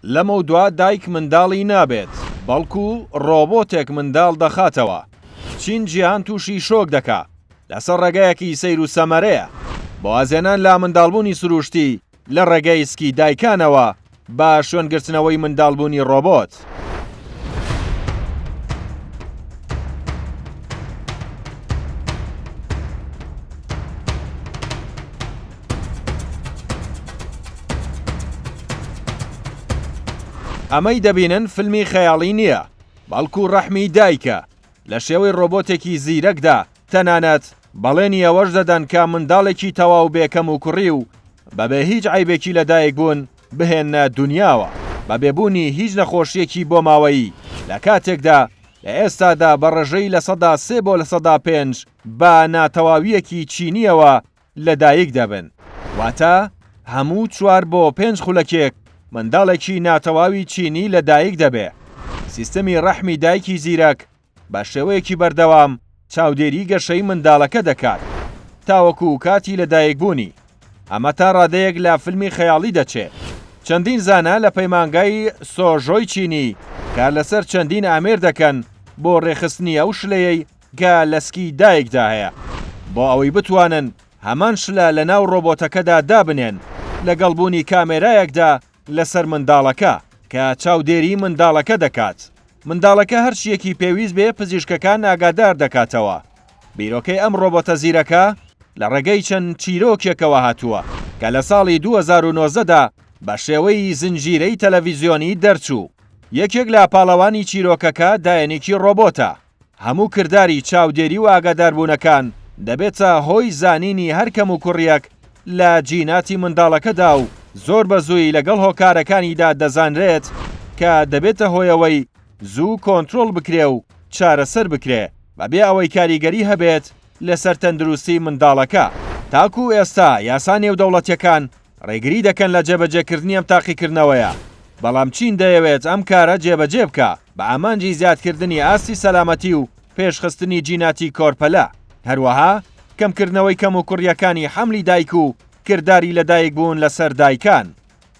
لەمە دوا دایک منداڵی نابێت بەڵکو ڕۆبۆتێک منداڵ دەخاتەوە. چین جیهان تووشی شۆک دەکا لەسەر ڕێگایەکی سەیر و سەمەرەیە بۆ ئازێنان لا منداڵبوونی سروشتی لە ڕێگای سکی دایکانەوە بە شوێنگرتنەوەی منداڵبوونی ڕۆبۆت. ئەمەی دەبینن فیلمی خەیاڵی نییە بەڵکو ڕەحمی دایکە لە شێوەی ڕۆبۆتێکی زیرەکدا تەنانەت بەڵێنی ئەوەش دەدەن کە منداڵێکی تەواو بێکەم و کوڕی و بەبێ هیچ عیبێکی لە دایک بوون بهێنە دنیاوە بە بێبوونی هیچ نەخۆشیەکی بۆ ماوەیی لە کاتێکدا لە ئێستادا بە ڕێژەی لە 3 بۆ لە 5 بە ناتەواویەکی چینیەوە لە دایک دەبن. واتە هەموو 4 بۆ 5 خولەکێک منداڵێکی ناتەواوی چینی لە دایک دەبێ. سیستەمی ڕەحمی دایکی زیرەک بە شێوەیەکی بەردەوام چاودێری گەشەی منداڵەکە دەکات تاوەکو کاتی لە دایکبوونی. ئەمە تا ڕادەیەک لە فیلمی خەیاڵی دەچێت. چەندین زانە لە پەیمانگای سۆژۆی چینی کار لەسەر چەندین ئامێر دەکەن بۆ ڕێخستنی ئەو شلەیەی کە لە سکی دایکدا هەیە بۆ ئەوەی بتوانن هەمان شلە لە ناو ڕۆبۆتەکەدا دابنێن لەگەڵبوونی کامێرایەکدا لەسەر منداڵەکە کە چاودێری منداڵەکە دەکات. منداڵەکە هەر شیەکی پێویست بێ پزیشکەکان ئاگادار دەکاتەوە. بیرۆکەی ئەم ڕۆبۆتە زیرەکە لە ڕێگەی چەند چیرۆکێکەوە هاتووە کە لە ساڵی 2019دا بە شێوەی زنجیرەی تەلەڤیزیۆنی دەرچوو. یەکێک لە پاڵەوانی چیرۆکەکە دایەنێکی ڕۆبۆتە. هەموو کردداری چاودێری و ئاگاداربوونەکان دەبێتە هۆی زانینی هەر کەم و کوڕیەک لە جیناتی منداڵەکەدا و زۆر بە زووی لەگەڵ هۆکارەکانیدا دەزانرێت کە دەبێتە هۆیەوەی زوو کۆنتترۆل بکرێ و چارەسەر بکرێ بەبێ ئەوەی کاریگەری هەبێت لەسەر تەندروستی منداڵەکە. تاکو ئێستا یاسا نێودەوڵەتیەکان ڕێگری دەکەن لە جێبەجێکردنی ئەم تاقیکردنەوەیە. بەڵام چین دەیەوێت ئەم کارە جێبەجێ بکە بە ئامانجی زیادکردنی ئاستی سەلامەتی و پێشخستنی جیناتی کۆرپەلە. هەروەها کەمکردنەوەی کەم و کوڕیەکانی حەملی دایک و کردداری لە دایک بوون لەسەر دایکان.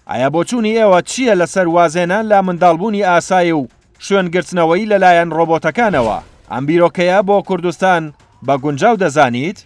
ئایا بۆچوونی ئێوە چییە لەسەر وازێنان لا منداڵبوونی ئاسایی و شوێنگرتنەوەی لەلایەن ڕۆبۆتەکانەوە؟ ئەم بیرۆکەیە بۆ کوردستان بە گونجاو دەزانیت؟